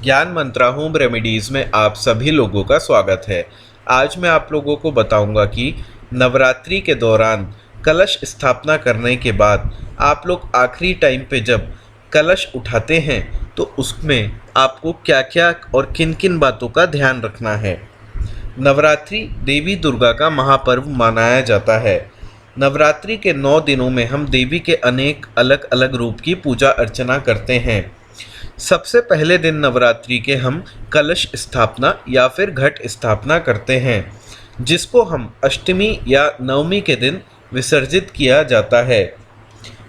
ज्ञान मंत्रा home remedies में आप सभी लोगों का स्वागत है। आज मैं आप लोगों को बताऊंगा कि नवरात्रि के दौरान कलश स्थापना करने के बाद आप लोग आखिरी टाइम पे जब कलश उठाते हैं तो उसमें आपको क्या-क्या और किन-किन बातों का ध्यान रखना है। नवरात्रि देवी दुर्गा का महापर्व मनाया जाता है। नवरात्रि के 9 दिनों में हम देवी के अनेक अलग-अलग रूप की पूजा अर्चना करते हैं। सबसे पहले दिन नवरात्रि के हम कलश स्थापना या फिर घट स्थापना करते हैं, जिसको हम अष्टमी या नवमी के दिन विसर्जित किया जाता है।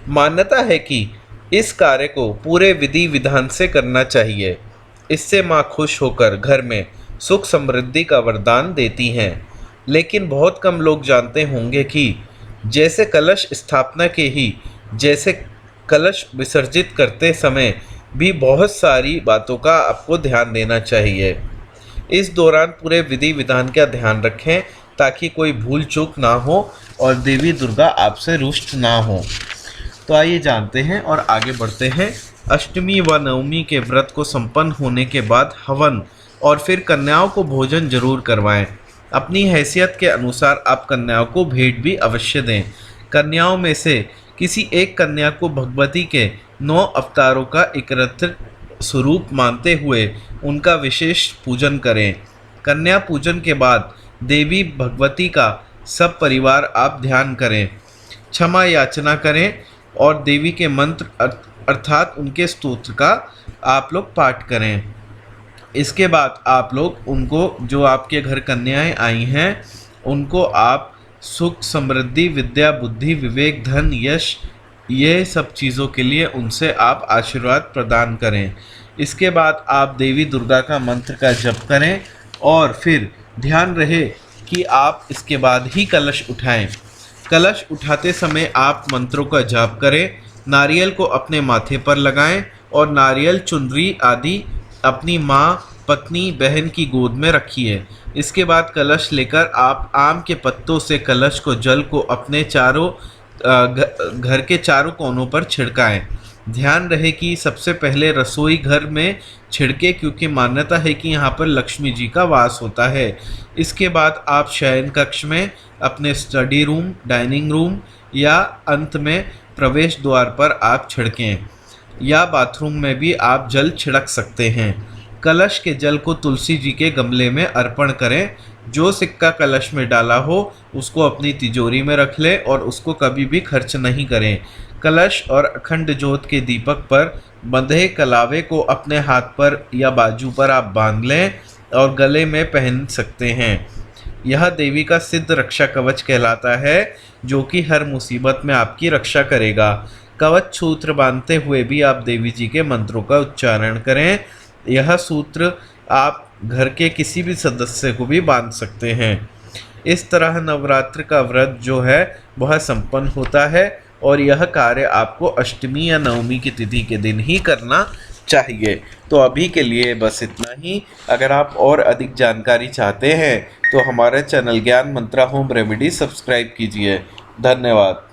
मान्यता है कि इस कार्य को पूरे विधि विधान से करना चाहिए। इससे माँ खुश होकर घर में सुख समृद्धि का वरदान देती हैं। लेकिन बहुत कम लोग जानते होंगे कि जैसे कलश स्थापना के ही जैसे कलश विसर्जित करते समय भी बहुत सारी बातों का आपको ध्यान देना चाहिए। इस दौरान पूरे विधि विधान का ध्यान रखें ताकि कोई भूल चूक ना हो और देवी दुर्गा आपसे रुष्ट ना हो। तो आइए जानते हैं और आगे बढ़ते हैं। अष्टमी व नवमी के व्रत को संपन्न होने के बाद हवन और फिर कन्याओं को भोजन जरूर करवाएं। अपनी हैसियत के अनुसार आप कन्याओं को भेंट भी अवश्य दें। कन्याओं में से किसी एक कन्या को भगवती के 9 अवतारों का एकत्र स्वरूप मानते हुए उनका विशेष पूजन करें। कन्या पूजन के बाद देवी भगवती का सब परिवार आप ध्यान करें, क्षमा याचना करें और देवी के मंत्र अर्थात उनके स्तोत्र का आप लोग पाठ करें। इसके बाद आप लोग उनको, जो आपके घर कन्याएं आई हैं, उनको आप सुख समृद्धि विद्या बुद्धि विवेक धन यश ये सब चीज़ों के लिए उनसे आप आशीर्वाद प्रदान करें। इसके बाद आप देवी दुर्गा का मंत्र का जप करें और फिर ध्यान रहे कि आप इसके बाद ही कलश उठाएं। कलश उठाते समय आप मंत्रों का जाप करें, नारियल को अपने माथे पर लगाएं और नारियल चुनरी आदि अपनी माँ पत्नी बहन की गोद में रखिए। इसके बाद कलश लेकर आप आम के पत्तों से कलश को जल को अपने चारों घर के चारों कोनों पर छिड़काएं। ध्यान रहे कि सबसे पहले रसोई घर में छिड़के, क्योंकि मान्यता है कि यहाँ पर लक्ष्मी जी का वास होता है। इसके बाद आप शयन कक्ष में, अपने स्टडी रूम, डाइनिंग रूम या अंत में प्रवेश द्वार पर आप छिड़कें या बाथरूम में भी आप जल छिड़क सकते हैं। कलश के जल को तुलसी जी के गमले में अर्पण करें। जो सिक्का कलश में डाला हो उसको अपनी तिजोरी में रख लें और उसको कभी भी खर्च नहीं करें। कलश और अखंड ज्योत के दीपक पर बंधे कलावे को अपने हाथ पर या बाजू पर आप बांध लें और गले में पहन सकते हैं। यह देवी का सिद्ध रक्षा कवच कहलाता है, जो कि हर मुसीबत में आपकी रक्षा करेगा। कवच सूत्र बांधते हुए भी आप देवी जी के मंत्रों का उच्चारण करें। यह सूत्र आप घर के किसी भी सदस्य को भी बांध सकते हैं। इस तरह नवरात्र का व्रत जो है वह संपन्न होता है और यह कार्य आपको अष्टमी या नवमी की तिथि के दिन ही करना चाहिए। तो अभी के लिए बस इतना ही। अगर आप और अधिक जानकारी चाहते हैं तो हमारे चैनल ज्ञान मंत्रा होम रेमेडी सब्सक्राइब कीजिए। धन्यवाद।